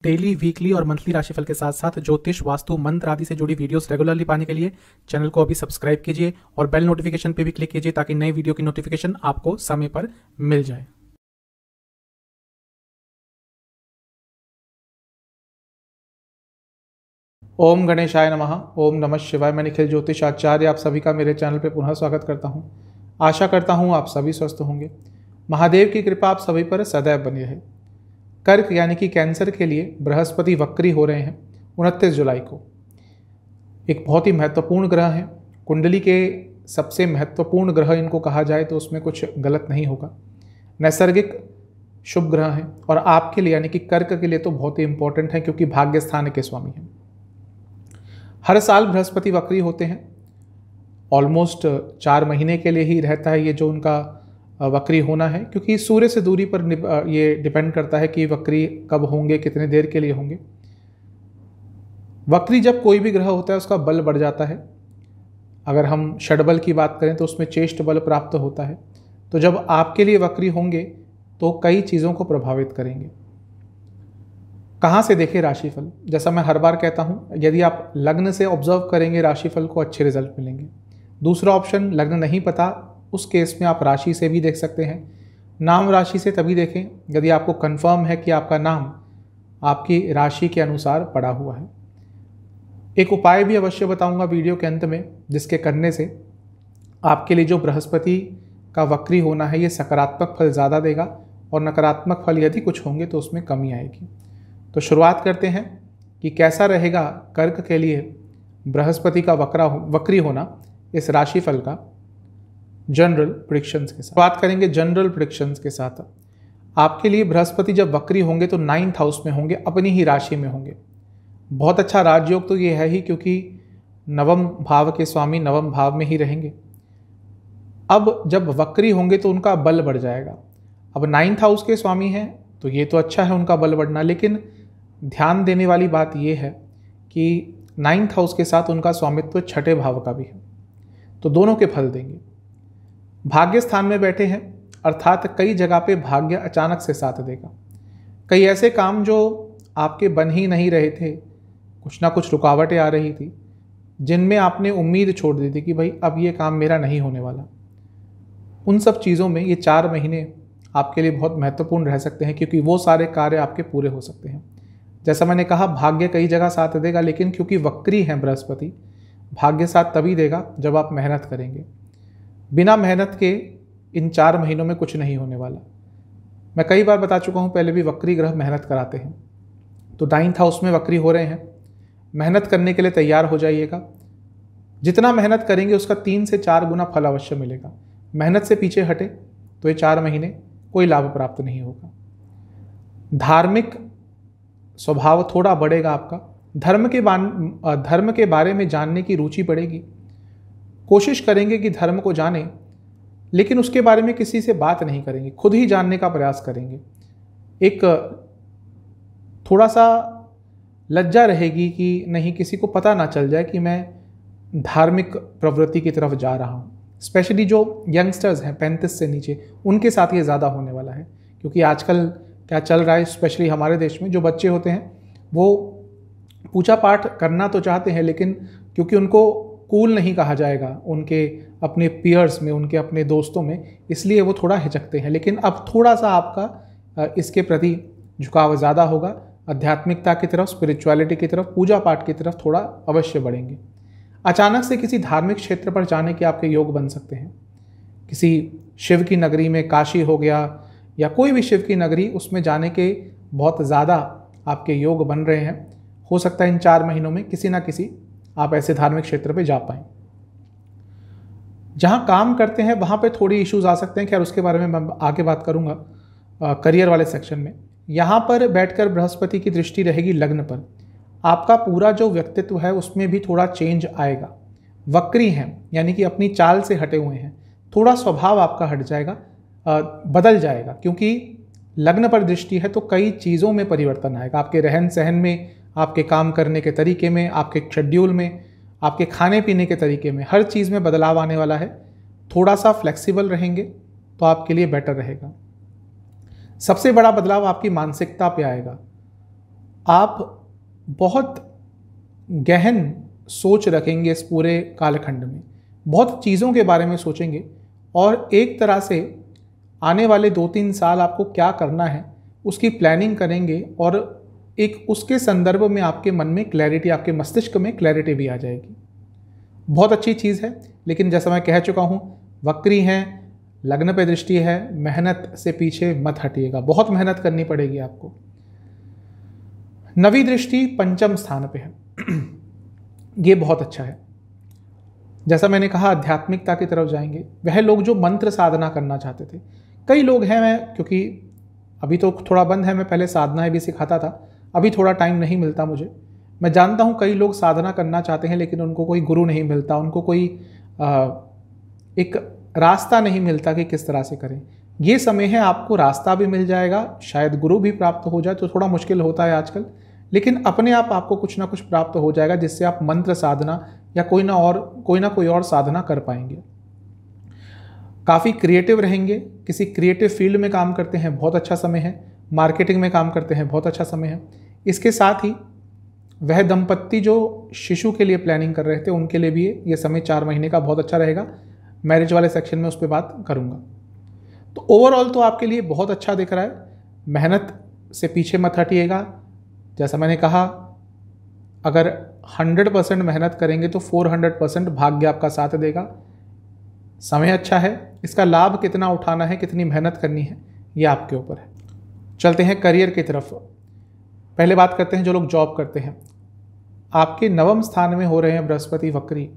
Daily, weekly और monthly राशिफल के साथ साथ ज्योतिष, वास्तु, मंत्र आदि से जुड़ी वीडियोस रेगुलरली पाने के लिए चैनल को अभी सब्सक्राइब कीजिए और बेल नोटिफिकेशन पे भी क्लिक कीजिए ताकि नई वीडियो की नोटिफिकेशन आपको समय पर मिल जाए। ओम गणेशाय नमः। ओम नमः शिवाय। मैं निखिल ज्योतिष आचार्य आप सभी का मेरे चैनल पर पुनः स्वागत करता हूं। आशा करता हूं आप सभी स्वस्थ होंगे। महादेव की कृपा आप सभी पर सदैव बनी रहे। कर्क यानी कि कैंसर के लिए बृहस्पति वक्री हो रहे हैं 29 जुलाई को। एक बहुत ही महत्वपूर्ण ग्रह है, कुंडली के सबसे महत्वपूर्ण ग्रह इनको कहा जाए तो उसमें कुछ गलत नहीं होगा। नैसर्गिक शुभ ग्रह हैं और आपके लिए यानी कि कर्क के लिए तो बहुत ही इंपॉर्टेंट है क्योंकि भाग्य स्थान के स्वामी हैं। हर साल बृहस्पति वक्री होते हैं, ऑलमोस्ट 4 महीने के लिए ही रहता है ये जो उनका वक्री होना है, क्योंकि सूर्य से दूरी पर ये डिपेंड करता है कि वक्री कब होंगे, कितने देर के लिए होंगे। वक्री जब कोई भी ग्रह होता है उसका बल बढ़ जाता है। अगर हम षडबल की बात करें तो उसमें चेष्ट बल प्राप्त होता है। तो जब आपके लिए वक्री होंगे तो कई चीज़ों को प्रभावित करेंगे। कहाँ से देखें राशिफल? जैसा मैं हर बार कहता हूँ, यदि आप लग्न से ऑब्जर्व करेंगे राशिफल को अच्छे रिजल्ट मिलेंगे। दूसरा ऑप्शन, लग्न नहीं पता, उस केस में आप राशि से भी देख सकते हैं। नाम राशि से तभी देखें यदि आपको कंफर्म है कि आपका नाम आपकी राशि के अनुसार पड़ा हुआ है। एक उपाय भी अवश्य बताऊंगा वीडियो के अंत में, जिसके करने से आपके लिए जो बृहस्पति का वक्री होना है ये सकारात्मक फल ज़्यादा देगा और नकारात्मक फल यदि कुछ होंगे तो उसमें कमी आएगी। तो शुरुआत करते हैं कि कैसा रहेगा कर्क के लिए बृहस्पति का वक्री होना इस राशिफल का जनरल प्रेडिक्शंस के साथ। बात करेंगे जनरल प्रेडिक्शंस के साथ। आपके लिए बृहस्पति जब वक्री होंगे तो 9th हाउस में होंगे, अपनी ही राशि में होंगे। बहुत अच्छा राजयोग तो ये है ही, क्योंकि नवम भाव के स्वामी नवम भाव में ही रहेंगे। अब जब वक्री होंगे तो उनका बल बढ़ जाएगा। अब 9th हाउस के स्वामी हैं तो ये तो अच्छा है उनका बल बढ़ना, लेकिन ध्यान देने वाली बात यह है कि 9th हाउस के साथ उनका स्वामित्व 6ठे भाव का भी है, तो दोनों के फल देंगे। भाग्य स्थान में बैठे हैं अर्थात कई जगह पे भाग्य अचानक से साथ देगा। कई ऐसे काम जो आपके बन ही नहीं रहे थे, कुछ ना कुछ रुकावटें आ रही थी, जिनमें आपने उम्मीद छोड़ दी थी कि भाई अब ये काम मेरा नहीं होने वाला, उन सब चीज़ों में ये 4 महीने आपके लिए बहुत महत्वपूर्ण रह सकते हैं, क्योंकि वो सारे कार्य आपके पूरे हो सकते हैं। जैसा मैंने कहा, भाग्य कई जगह साथ देगा, लेकिन क्योंकि वक्री हैं बृहस्पति, भाग्य साथ तभी देगा जब आप मेहनत करेंगे। बिना मेहनत के इन 4 महीनों में कुछ नहीं होने वाला। मैं कई बार बता चुका हूँ, पहले भी वक्री ग्रह मेहनत कराते हैं। तो 9th हाउस में वक्री हो रहे हैं, मेहनत करने के लिए तैयार हो जाइएगा। जितना मेहनत करेंगे उसका 3 से 4 गुना फल अवश्य मिलेगा। मेहनत से पीछे हटे तो ये 4 महीने कोई लाभ प्राप्त नहीं होगा। धार्मिक स्वभाव थोड़ा बढ़ेगा आपका। धर्म के बारे में जानने की रुचि बढ़ेगी। कोशिश करेंगे कि धर्म को जानें, लेकिन उसके बारे में किसी से बात नहीं करेंगे, खुद ही जानने का प्रयास करेंगे। एक थोड़ा सा लज्जा रहेगी कि नहीं किसी को पता ना चल जाए कि मैं धार्मिक प्रवृत्ति की तरफ जा रहा हूँ। स्पेशली जो यंगस्टर्स हैं 35 से नीचे, उनके साथ ये ज़्यादा होने वाला है, क्योंकि आजकल क्या चल रहा है स्पेशली हमारे देश में, जो बच्चे होते हैं वो पूजा पाठ करना तो चाहते हैं, लेकिन क्योंकि उनको कूल नहीं कहा जाएगा उनके अपने पीयर्स में, उनके अपने दोस्तों में, इसलिए वो थोड़ा हिचकते हैं। लेकिन अब थोड़ा सा आपका इसके प्रति झुकाव ज़्यादा होगा। आध्यात्मिकता की तरफ, स्पिरिचुअलिटी की तरफ, पूजा पाठ की तरफ थोड़ा अवश्य बढ़ेंगे। अचानक से किसी धार्मिक क्षेत्र पर जाने के आपके योग बन सकते हैं। किसी शिव की नगरी में, काशी हो गया या कोई भी शिव की नगरी, उसमें जाने के बहुत ज़्यादा आपके योग बन रहे हैं। हो सकता है इन 4 महीनों में किसी ना किसी आप ऐसे धार्मिक क्षेत्र पे जा पाएँ। जहाँ काम करते हैं वहाँ पे थोड़ी इश्यूज आ सकते हैं, खैर उसके बारे में मैं आगे बात करूँगा करियर वाले सेक्शन में। यहाँ पर बैठकर बृहस्पति की दृष्टि रहेगी लग्न पर। आपका पूरा जो व्यक्तित्व है उसमें भी थोड़ा चेंज आएगा। वक्री हैं यानी कि अपनी चाल से हटे हुए हैं, थोड़ा स्वभाव आपका हट जाएगा, बदल जाएगा, क्योंकि लग्न पर दृष्टि है तो कई चीज़ों में परिवर्तन आएगा। आपके रहन सहन में, आपके काम करने के तरीके में, आपके शेड्यूल में, आपके खाने पीने के तरीके में, हर चीज़ में बदलाव आने वाला है। थोड़ा सा फ्लेक्सिबल रहेंगे तो आपके लिए बेटर रहेगा। सबसे बड़ा बदलाव आपकी मानसिकता पे आएगा। आप बहुत गहन सोच रखेंगे इस पूरे कालखंड में, बहुत चीज़ों के बारे में सोचेंगे और एक तरह से आने वाले 2-3 साल आपको क्या करना है उसकी प्लानिंग करेंगे और एक उसके संदर्भ में आपके मन में क्लैरिटी, आपके मस्तिष्क में क्लैरिटी भी आ जाएगी। बहुत अच्छी चीज़ है, लेकिन जैसा मैं कह चुका हूँ, वक्री हैं, लग्न पे दृष्टि है, मेहनत से पीछे मत हटिएगा, बहुत मेहनत करनी पड़ेगी आपको। नवी दृष्टि पंचम स्थान पे है ये बहुत अच्छा है। जैसा मैंने कहा, आध्यात्मिकता की तरफ जाएंगे। वह लोग जो मंत्र साधना करना चाहते थे, कई लोग हैं, मैं क्योंकि अभी तो थोड़ा बंद है, मैं पहले साधनाएं भी सिखाता था, अभी थोड़ा टाइम नहीं मिलता मुझे। मैं जानता हूँ कई लोग साधना करना चाहते हैं लेकिन उनको कोई गुरु नहीं मिलता, उनको कोई एक रास्ता नहीं मिलता कि किस तरह से करें। ये समय है, आपको रास्ता भी मिल जाएगा, शायद गुरु भी प्राप्त हो जाए, तो थोड़ा मुश्किल होता है आजकल, लेकिन अपने आप आपको कुछ ना कुछ प्राप्त हो जाएगा जिससे आप मंत्र साधना या कोई ना कोई और साधना कर पाएंगे। काफ़ी क्रिएटिव रहेंगे, किसी क्रिएटिव फील्ड में काम करते हैं, बहुत अच्छा समय है। मार्केटिंग में काम करते हैं, बहुत अच्छा समय है। इसके साथ ही वह दंपत्ति जो शिशु के लिए प्लानिंग कर रहे थे, उनके लिए भी ये समय 4 महीने का बहुत अच्छा रहेगा। मैरिज वाले सेक्शन में उस पर बात करूँगा। तो ओवरऑल तो आपके लिए बहुत अच्छा दिख रहा है। मेहनत से पीछे मत हटिएगा। जैसा मैंने कहा, अगर 100% मेहनत करेंगे तो 400% भाग्य आपका साथ देगा। समय अच्छा है, इसका लाभ कितना उठाना है, कितनी मेहनत करनी है, ये आपके ऊपर है। चलते हैं करियर की तरफ। पहले बात करते हैं जो लोग जॉब करते हैं। आपके 9वें स्थान में हो रहे हैं बृहस्पति वक्री।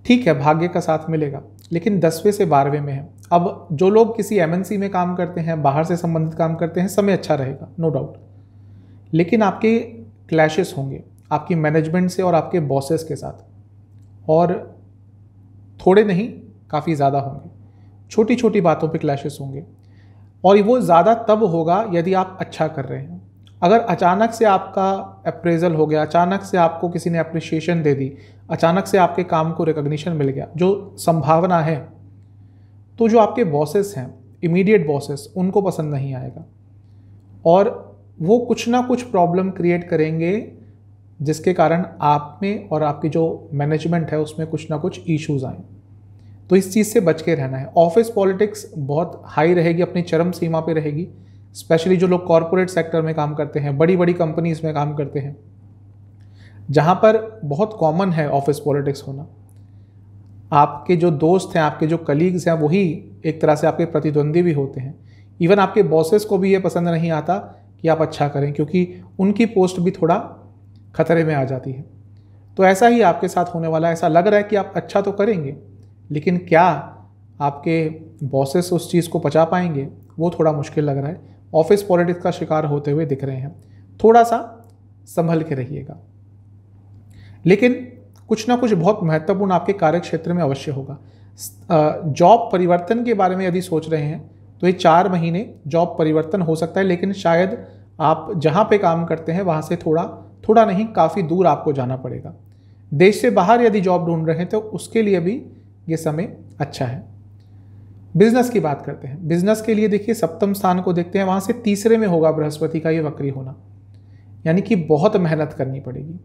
ठीक है, भाग्य का साथ मिलेगा, लेकिन 10वें से 12वें में है। अब जो लोग किसी MNC में काम करते हैं, बाहर से संबंधित काम करते हैं, समय अच्छा रहेगा, नो डाउट, लेकिन आपके क्लैशेस होंगे आपकी मैनेजमेंट से और आपके बॉसेस के साथ, और थोड़े नहीं, काफ़ी ज़्यादा होंगे। छोटी छोटी बातों पे क्लैशेस होंगे, और वो ज़्यादा तब होगा यदि आप अच्छा कर रहे हैं। अगर अचानक से आपका अप्रेजल हो गया, अचानक से आपको किसी ने अप्रिशिएशन दे दी, अचानक से आपके काम को रिकग्निशन मिल गया, जो संभावना है, तो जो आपके बॉसेस हैं, इमीडिएट बॉसेस, उनको पसंद नहीं आएगा और वो कुछ ना कुछ प्रॉब्लम क्रिएट करेंगे जिसके कारण आप में और आपकी जो मैनेजमेंट है उसमें कुछ ना कुछ इश्यूज आए। तो इस चीज़ से बच के रहना है। ऑफिस पॉलिटिक्स बहुत हाई रहेगी, अपनी चरम सीमा पे रहेगी, स्पेशली जो लोग कॉरपोरेट सेक्टर में काम करते हैं, बड़ी बड़ी कंपनीज में काम करते हैं, जहाँ पर बहुत कॉमन है ऑफिस पॉलिटिक्स होना। आपके जो दोस्त हैं, आपके जो कलीग्स हैं, वही एक तरह से आपके प्रतिद्वंदी भी होते हैं। इवन आपके बॉसेस को भी ये पसंद नहीं आता कि आप अच्छा करें, क्योंकि उनकी पोस्ट भी थोड़ा खतरे में आ जाती है। तो ऐसा ही आपके साथ होने वाला है। ऐसा लग रहा है कि आप अच्छा तो करेंगे, लेकिन क्या आपके बॉसेस उस चीज़ को पचा पाएंगे, वो थोड़ा मुश्किल लग रहा है। ऑफिस पॉलिटिक्स का शिकार होते हुए दिख रहे हैं, थोड़ा सा संभल के रहिएगा। लेकिन कुछ ना कुछ बहुत महत्वपूर्ण आपके कार्य क्षेत्र में अवश्य होगा। जॉब परिवर्तन के बारे में यदि सोच रहे हैं तो ये 4 महीने जॉब परिवर्तन हो सकता है, लेकिन शायद आप जहाँ पे काम करते हैं वहाँ से थोड़ा नहीं, काफ़ी दूर आपको जाना पड़ेगा। देश से बाहर यदि जॉब ढूंढ रहे हैं तो उसके लिए भी ये समय अच्छा है। बिजनेस की बात करते हैं। बिजनेस के लिए देखिए 7वें स्थान को देखते हैं, वहाँ से 3रे में होगा बृहस्पति का ये वक्री होना, यानी कि बहुत मेहनत करनी पड़ेगी।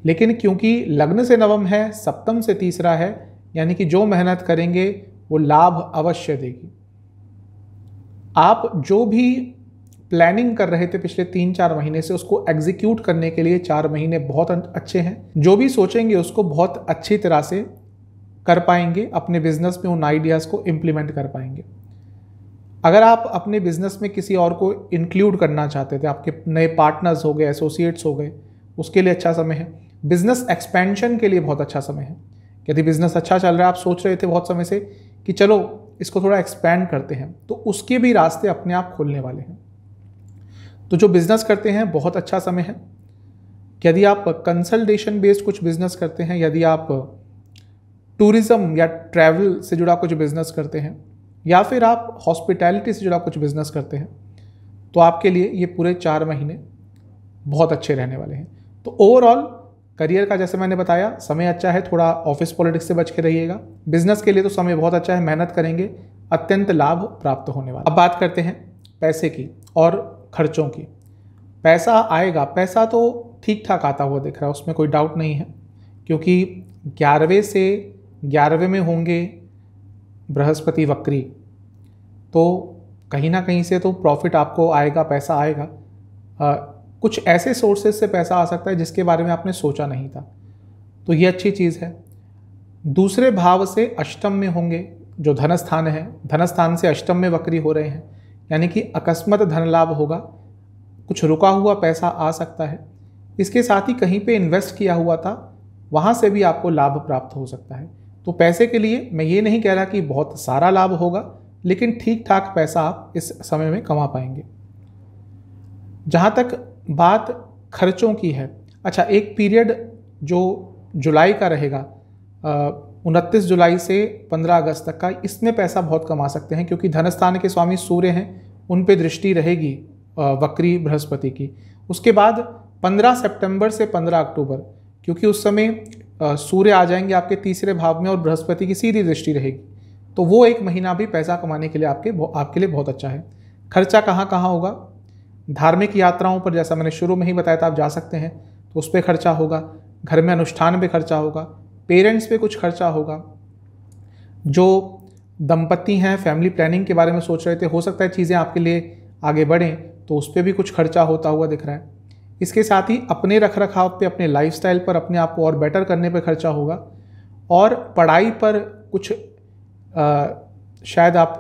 लेकिन क्योंकि लग्न से 9म है, 7म से 3रा है, यानी कि जो मेहनत करेंगे वो लाभ अवश्य देगी। आप जो भी प्लानिंग कर रहे थे पिछले 3-4 महीने से, उसको एग्जीक्यूट करने के लिए 4 महीने बहुत अच्छे हैं। जो भी सोचेंगे उसको बहुत अच्छी तरह से कर पाएंगे, अपने बिजनेस में उन आइडियाज़ को इम्प्लीमेंट कर पाएंगे। अगर आप अपने बिजनेस में किसी और को इंक्लूड करना चाहते थे, आपके नए पार्टनर्स हो गए, एसोसिएट्स हो गए, उसके लिए अच्छा समय है। बिजनेस एक्सपेंशन के लिए बहुत अच्छा समय है। यदि बिजनेस अच्छा चल रहा है, आप सोच रहे थे बहुत समय से कि चलो इसको थोड़ा एक्सपैंड करते हैं, तो उसके भी रास्ते अपने आप खुलने वाले हैं। तो जो बिजनेस करते हैं बहुत अच्छा समय है। यदि आप कंसल्टेशन बेस्ड कुछ बिजनेस करते हैं, यदि आप टूरिज्म या ट्रैवल से जुड़ा कुछ बिजनेस करते हैं, या फिर आप हॉस्पिटैलिटी से जुड़ा कुछ बिजनेस करते हैं, तो आपके लिए ये पूरे 4 महीने बहुत अच्छे रहने वाले हैं। तो ओवरऑल करियर का जैसे मैंने बताया, समय अच्छा है, थोड़ा ऑफिस पॉलिटिक्स से बच के रहिएगा। बिजनेस के लिए तो समय बहुत अच्छा है, मेहनत करेंगे, अत्यंत लाभ प्राप्त होने वाला। अब बात करते हैं पैसे की और खर्चों की। पैसा आएगा, पैसा तो ठीक ठाक आता हुआ दिख रहा है, उसमें कोई डाउट नहीं है, क्योंकि 11वें से 11वें में होंगे बृहस्पति वक्री, तो कहीं ना कहीं से तो प्रॉफिट आपको आएगा, पैसा आएगा। कुछ ऐसे सोर्सेज से पैसा आ सकता है जिसके बारे में आपने सोचा नहीं था, तो ये अच्छी चीज़ है। दूसरे भाव से अष्टम में होंगे, जो धन स्थान है, धन स्थान से अष्टम में वक्री हो रहे हैं, यानी कि अकस्मात धन लाभ होगा, कुछ रुका हुआ पैसा आ सकता है। इसके साथ ही कहीं पे इन्वेस्ट किया हुआ था, वहाँ से भी आपको लाभ प्राप्त हो सकता है। तो पैसे के लिए मैं ये नहीं कह रहा कि बहुत सारा लाभ होगा, लेकिन ठीक ठाक पैसा आप इस समय में कमा पाएंगे। जहाँ तक बात खर्चों की है, अच्छा, एक पीरियड जो जुलाई का रहेगा, 29 जुलाई से 15 अगस्त तक का, इसमें पैसा बहुत कमा सकते हैं, क्योंकि धनस्थान के स्वामी सूर्य हैं, उन पे दृष्टि रहेगी वक्री बृहस्पति की। उसके बाद 15 सितंबर से 15 अक्टूबर, क्योंकि उस समय सूर्य आ जाएंगे आपके तीसरे भाव में और बृहस्पति की सीधी दृष्टि रहेगी, तो वो एक महीना भी पैसा कमाने के लिए आपके लिए बहुत अच्छा है। खर्चा कहाँ कहाँ होगा? धार्मिक यात्राओं पर, जैसा मैंने शुरू में ही बताया था, आप जा सकते हैं, तो उस पर खर्चा होगा। घर में अनुष्ठान पे खर्चा होगा, पेरेंट्स पे कुछ खर्चा होगा। जो दंपति हैं, फैमिली प्लानिंग के बारे में सोच रहे थे, हो सकता है चीज़ें आपके लिए आगे बढ़ें, तो उस पर भी कुछ खर्चा होता हुआ दिख रहा है। इसके साथ ही अपने रख रखाव पे, अपने लाइफस्टाइल पर, अपने आप को और बेटर करने पे खर्चा होगा। और पढ़ाई पर कुछ शायद आप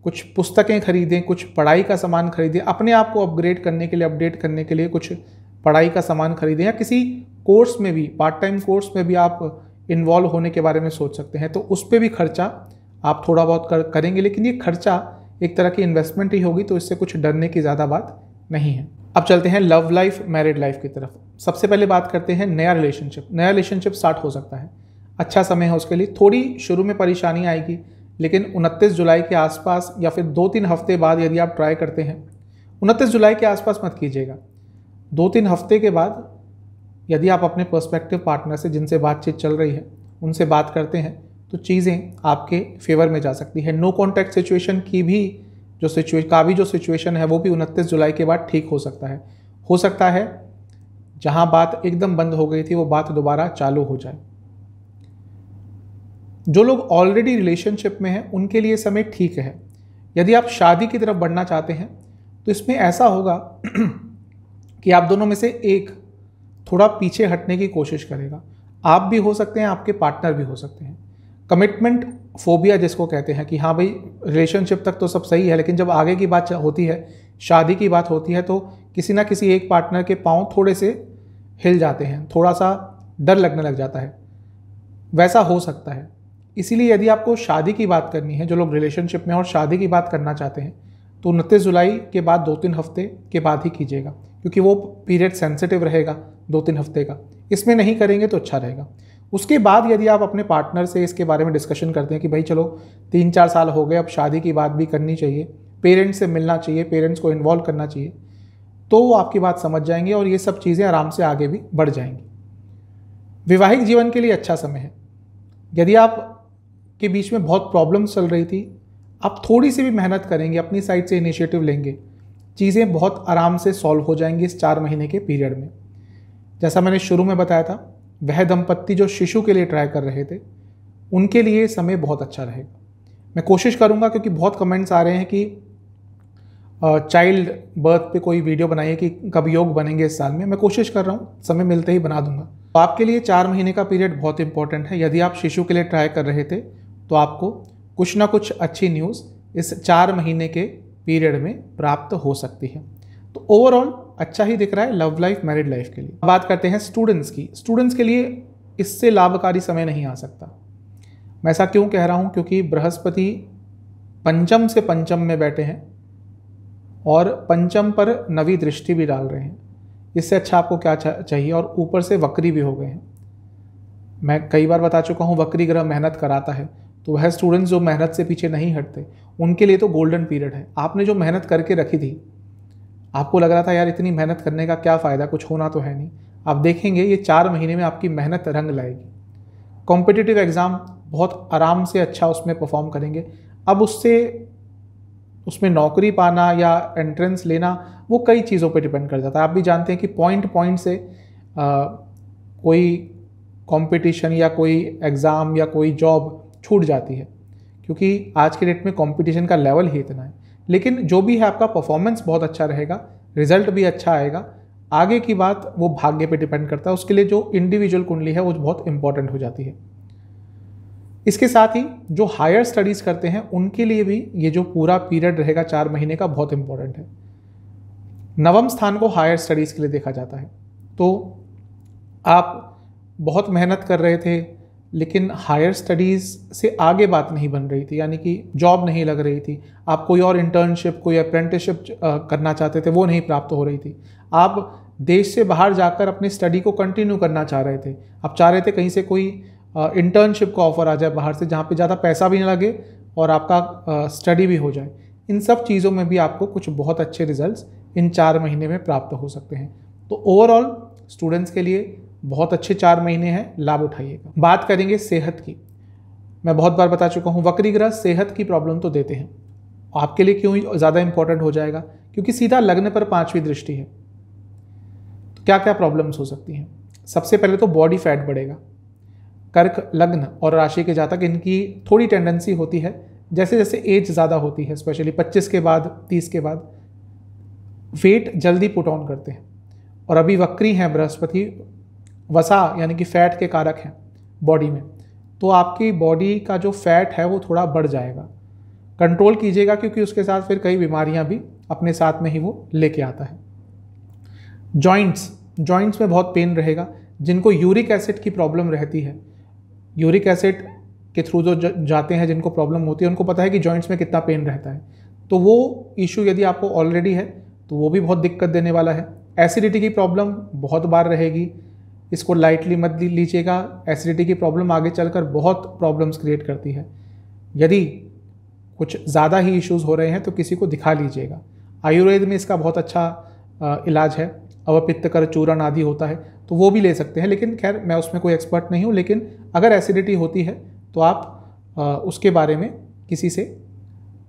कुछ पुस्तकें खरीदें, कुछ पढ़ाई का सामान खरीदें, अपने आप को अपग्रेड करने के लिए, अपडेट करने के लिए कुछ पढ़ाई का सामान खरीदें, या किसी कोर्स में भी, पार्ट टाइम कोर्स में भी आप इन्वॉल्व होने के बारे में सोच सकते हैं, तो उस पर भी खर्चा आप थोड़ा बहुत करेंगे। लेकिन ये खर्चा एक तरह की इन्वेस्टमेंट ही होगी, तो इससे कुछ डरने की ज़्यादा बात नहीं है। अब चलते हैं लव लाइफ, मैरिड लाइफ की तरफ। सबसे पहले बात करते हैं नया रिलेशनशिप। नया रिलेशनशिप स्टार्ट हो सकता है, अच्छा समय है उसके लिए। थोड़ी शुरू में परेशानी आएगी, लेकिन 29 जुलाई के आसपास या फिर 2-3 हफ्ते बाद यदि आप ट्राई करते हैं, 29 जुलाई के आसपास मत कीजिएगा, 2-3 हफ्ते के बाद यदि आप अपने पर्सपेक्टिव पार्टनर से, जिनसे बातचीत चल रही है, उनसे बात करते हैं, तो चीज़ें आपके फेवर में जा सकती है। नो कॉन्टैक्ट सिचुएशन की भी जो सिचुएशन है, वो भी 29 जुलाई के बाद ठीक हो सकता है जहां बात एकदम बंद हो गई थी, वो बात दोबारा चालू हो जाए। जो लोग ऑलरेडी रिलेशनशिप में हैं, उनके लिए समय ठीक है। यदि आप शादी की तरफ बढ़ना चाहते हैं, तो इसमें ऐसा होगा कि आप दोनों में से एक थोड़ा पीछे हटने की कोशिश करेगा। आप भी हो सकते हैं, आपके पार्टनर भी हो सकते हैं। कमिटमेंट फोबिया जिसको कहते हैं, कि हाँ भाई रिलेशनशिप तक तो सब सही है, लेकिन जब आगे की बात होती है, शादी की बात होती है, तो किसी ना किसी एक पार्टनर के पाँव थोड़े से हिल जाते हैं, थोड़ा सा डर लगने लग जाता है, वैसा हो सकता है। इसीलिए यदि आपको शादी की बात करनी है, जो लोग रिलेशनशिप में और शादी की बात करना चाहते हैं, तो 29 जुलाई के बाद 2-3 हफ्ते के बाद ही कीजिएगा, क्योंकि वो पीरियड सेंसिटिव रहेगा 2-3 हफ्ते का। इसमें नहीं करेंगे तो अच्छा रहेगा। उसके बाद यदि आप अपने पार्टनर से इसके बारे में डिस्कशन करते हैं कि भाई चलो 3-4 साल हो गए, अब शादी की बात भी करनी चाहिए, पेरेंट्स से मिलना चाहिए, पेरेंट्स को इन्वॉल्व करना चाहिए, तो वो आपकी बात समझ जाएंगे और ये सब चीज़ें आराम से आगे भी बढ़ जाएंगी। वैवाहिक जीवन के लिए अच्छा समय है। यदि आप के बीच में बहुत प्रॉब्लम्स चल रही थी, आप थोड़ी सी भी मेहनत करेंगे, अपनी साइड से इनिशिएटिव लेंगे, चीज़ें बहुत आराम से सॉल्व हो जाएंगी इस 4 महीने के पीरियड में। जैसा मैंने शुरू में बताया था, वह दंपत्ति जो शिशु के लिए ट्राई कर रहे थे, उनके लिए समय बहुत अच्छा रहेगा। मैं कोशिश करूंगा, क्योंकि बहुत कमेंट्स आ रहे हैं कि चाइल्ड बर्थ पे कोई वीडियो बनाइए कि कब योग बनेंगे इस साल में। मैं कोशिश कर रहा हूँ, समय मिलते ही बना दूंगा। तो आपके लिए 4 महीने का पीरियड बहुत इंपॉर्टेंट है। यदि आप शिशु के लिए ट्राई कर रहे थे, तो आपको कुछ ना कुछ अच्छी न्यूज़ इस 4 महीने के पीरियड में प्राप्त हो सकती है। तो ओवरऑल अच्छा ही दिख रहा है लव लाइफ, मैरिड लाइफ के लिए। बात करते हैं स्टूडेंट्स की। स्टूडेंट्स के लिए इससे लाभकारी समय नहीं आ सकता। मैं ऐसा क्यों कह रहा हूँ? क्योंकि बृहस्पति पंचम से पंचम में बैठे हैं और पंचम पर नवी दृष्टि भी डाल रहे हैं। इससे अच्छा आपको क्या चाहिए? और ऊपर से वक्री भी हो गए हैं। मैं कई बार बता चुका हूँ, वक्री ग्रह मेहनत कराता है, तो वह स्टूडेंट्स जो मेहनत से पीछे नहीं हटते, उनके लिए तो गोल्डन पीरियड है। आपने जो मेहनत करके रखी थी, आपको लग रहा था यार इतनी मेहनत करने का क्या फ़ायदा, कुछ होना तो है नहीं, आप देखेंगे ये 4 महीने में आपकी मेहनत रंग लाएगी। कॉम्पिटिटिव एग्ज़ाम बहुत आराम से अच्छा उसमें परफॉर्म करेंगे। अब उसमें नौकरी पाना या एंट्रेंस लेना वो कई चीज़ों पे डिपेंड कर जाता है। आप भी जानते हैं कि पॉइंट से कोई कंपटीशन या कोई एग्ज़ाम या कोई जॉब छूट जाती है, क्योंकि आज के डेट में कंपटीशन का लेवल ही इतना है। लेकिन जो भी है आपका परफॉर्मेंस बहुत अच्छा रहेगा, रिजल्ट भी अच्छा आएगा। आगे की बात वो भाग्य पे डिपेंड करता है, उसके लिए जो इंडिविजुअल कुंडली है वो बहुत इंपॉर्टेंट हो जाती है। इसके साथ ही जो हायर स्टडीज़ करते हैं उनके लिए भी ये जो पूरा पीरियड रहेगा 4 महीने का बहुत इंपॉर्टेंट है। नवम स्थान को हायर स्टडीज़ के लिए देखा जाता है। तो आप बहुत मेहनत कर रहे थे लेकिन हायर स्टडीज़ से आगे बात नहीं बन रही थी, यानी कि जॉब नहीं लग रही थी, आप कोई और इंटर्नशिप कोई अप्रेंटिसशिप करना चाहते थे वो नहीं प्राप्त हो रही थी, आप देश से बाहर जाकर अपनी स्टडी को कंटिन्यू करना चाह रहे थे, आप चाह रहे थे कहीं से कोई इंटर्नशिप का ऑफर आ जाए बाहर से जहाँ पे ज़्यादा पैसा भी ना लगे और आपका स्टडी भी हो जाए। इन सब चीज़ों में भी आपको कुछ बहुत अच्छे रिजल्ट्स इन 4 महीने में प्राप्त हो सकते हैं। तो ओवरऑल स्टूडेंट्स के लिए बहुत अच्छे 4 महीने हैं, लाभ उठाइएगा। बात करेंगे सेहत की। मैं बहुत बार बता चुका हूँ, वक्री ग्रह सेहत की प्रॉब्लम तो देते हैं। आपके लिए क्यों ज़्यादा इंपॉर्टेंट हो जाएगा? क्योंकि सीधा लग्न पर 5वीं दृष्टि है। तो क्या क्या प्रॉब्लम्स हो सकती हैं? सबसे पहले तो बॉडी फैट बढ़ेगा। कर्क लग्न और राशि के जातक, इनकी थोड़ी टेंडेंसी होती है जैसे जैसे एज ज़्यादा होती है, स्पेशली 25 के बाद 30 के बाद वेट जल्दी पुट ऑन करते हैं। और अभी वक्री हैं बृहस्पति, वसा यानी कि फैट के कारक हैं बॉडी में, तो आपकी बॉडी का जो फैट है वो थोड़ा बढ़ जाएगा। कंट्रोल कीजिएगा क्योंकि उसके साथ फिर कई बीमारियां भी अपने साथ में ही वो लेके आता है। जॉइंट्स में बहुत पेन रहेगा। जिनको यूरिक एसिड की प्रॉब्लम रहती है, यूरिक एसिड के थ्रू जो जाते हैं जिनको प्रॉब्लम होती है उनको पता है कि जॉइंट्स में कितना पेन रहता है। तो वो इशू यदि आपको ऑलरेडी है तो वो भी बहुत दिक्कत देने वाला है। एसिडिटी की प्रॉब्लम बहुत बार रहेगी, इसको लाइटली मत लीजिएगा। एसिडिटी की प्रॉब्लम आगे चलकर बहुत प्रॉब्लम्स क्रिएट करती है। यदि कुछ ज़्यादा ही इश्यूज़ हो रहे हैं तो किसी को दिखा लीजिएगा। आयुर्वेद में इसका बहुत अच्छा इलाज है, अवपित्त कर चूर्ण आदि होता है, तो वो भी ले सकते हैं। लेकिन खैर मैं उसमें कोई एक्सपर्ट नहीं हूँ, लेकिन अगर एसिडिटी होती है तो आप उसके बारे में किसी से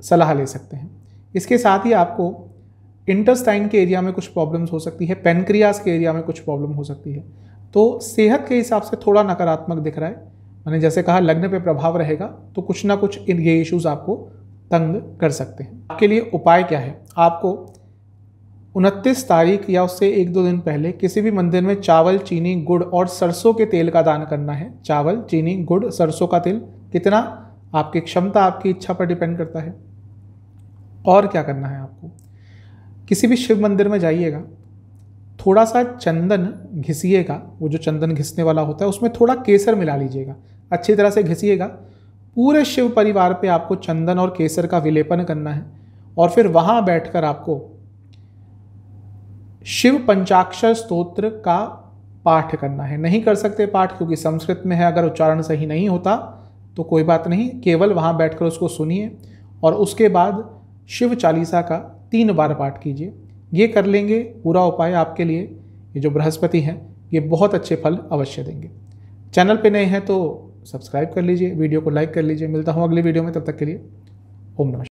सलाह ले सकते हैं। इसके साथ ही आपको इंटेस्टाइन के एरिया में कुछ प्रॉब्लम्स हो सकती है, पेनक्रियास के एरिया में कुछ प्रॉब्लम हो सकती है। तो सेहत के हिसाब से थोड़ा नकारात्मक दिख रहा है। मैंने जैसे कहा लग्न पे प्रभाव रहेगा तो कुछ ना कुछ ये इश्यूज आपको तंग कर सकते हैं। आपके लिए उपाय क्या है? आपको 29 तारीख या उससे 1-2 दिन पहले किसी भी मंदिर में चावल, चीनी, गुड़ और सरसों के तेल का दान करना है। चावल, चीनी, गुड़, सरसों का तेल, कितना आपकी क्षमता आपकी इच्छा पर डिपेंड करता है। और क्या करना है आपको? किसी भी शिव मंदिर में जाइएगा, थोड़ा सा चंदन घिसिएगा, वो जो चंदन घिसने वाला होता है उसमें थोड़ा केसर मिला लीजिएगा, अच्छी तरह से घिसिएगा। पूरे शिव परिवार पे आपको चंदन और केसर का विलेपन करना है और फिर वहाँ बैठकर आपको शिव पंचाक्षर स्तोत्र का पाठ करना है। नहीं कर सकते पाठ क्योंकि संस्कृत में है, अगर उच्चारण सही नहीं होता तो कोई बात नहीं, केवल वहाँ बैठकर उसको सुनिए और उसके बाद शिव चालीसा का 3 बार पाठ कीजिए। ये कर लेंगे, पूरा उपाय आपके लिए ये जो बृहस्पति हैं ये बहुत अच्छे फल अवश्य देंगे। चैनल पे नए हैं तो सब्सक्राइब कर लीजिए, वीडियो को लाइक कर लीजिए। मिलता हूँ अगली वीडियो में, तब तक के लिए ओम नमः।